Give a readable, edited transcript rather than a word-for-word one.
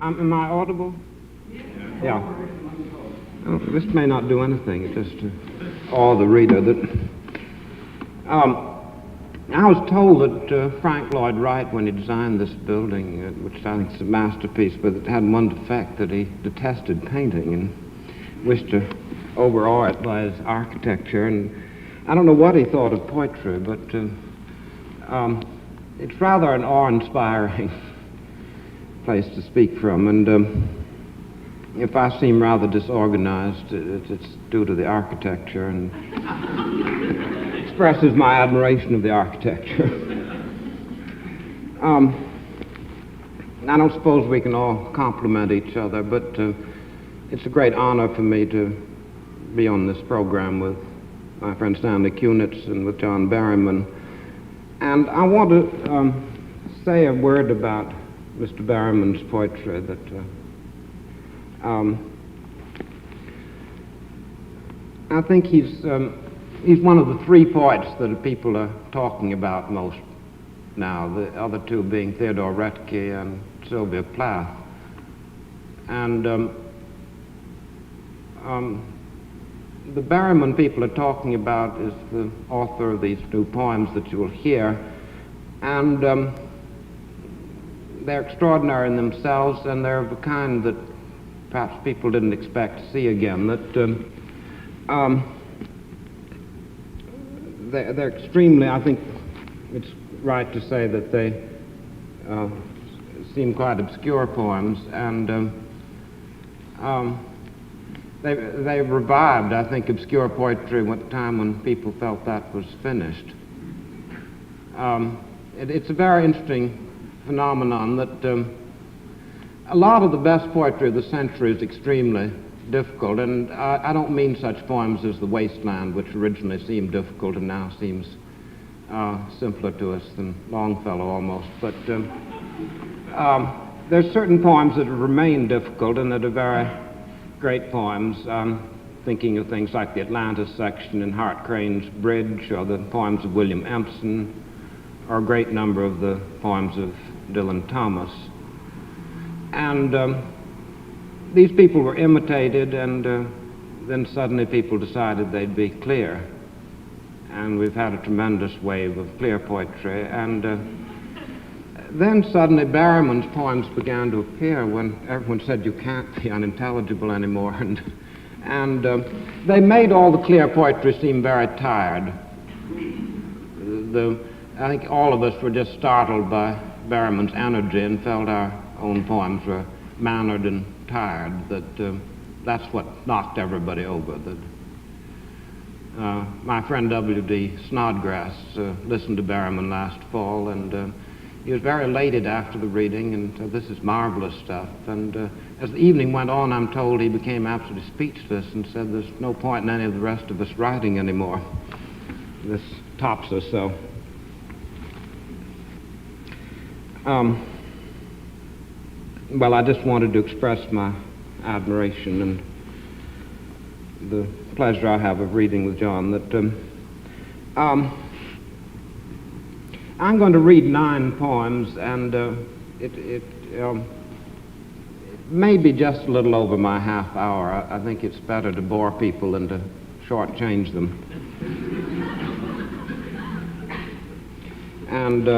Am I audible? Yeah. Oh, this may not do anything. It's just to awe the reader. I was told that Frank Lloyd Wright, when he designed this building, which I think is a masterpiece, but it had one defect, that he detested painting and wished to overawe it by his architecture. And I don't know what he thought of poetry, but it's rather an awe-inspiring place to speak from. And if I seem rather disorganized, it's due to the architecture and expresses my admiration of the architecture. I don't suppose we can all compliment each other, but it's a great honor for me to be on this program with my friend Stanley Kunitz and with John Berryman. And I want to say a word about Mr. Berryman's poetry that I think he's one of the three poets that people are talking about most now, the other two being Theodore Roethke and Sylvia Plath. And the Berryman people are talking about is the author of these new poems that you will hear, and they're extraordinary in themselves, and they're of a kind that perhaps people didn't expect to see again. They're extremely, I think it's right to say that they seem quite obscure poems, and they've revived, I think, obscure poetry at a time when people felt that was finished. It's a very interesting phenomenon that a lot of the best poetry of the century is extremely difficult, and I don't mean such poems as The Wasteland, which originally seemed difficult and now seems simpler to us than Longfellow almost, but there's certain poems that have remained difficult and that are very great poems. Thinking of things like the Atlantis section in Hart Crane's Bridge, or the poems of William Empson, or a great number of the poems of Dylan Thomas. And these people were imitated, and then suddenly people decided they'd be clear. And we've had a tremendous wave of clear poetry. And then suddenly Berryman's poems began to appear when everyone said you can't be unintelligible anymore. And they made all the clear poetry seem very tired. I think all of us were just startled by Berryman's energy and felt our own poems were mannered and tired. That's what knocked everybody over. My friend W.D. Snodgrass listened to Berryman last fall, and he was very elated after the reading and said, "This is marvelous stuff." And as the evening went on, I'm told he became absolutely speechless and said, "There's no point in any of the rest of us writing anymore. This tops us so." Well, I just wanted to express my admiration and the pleasure I have of reading with John. I'm going to read 9 poems, and it may be just a little over my half hour. I think it's better to bore people than to shortchange them. And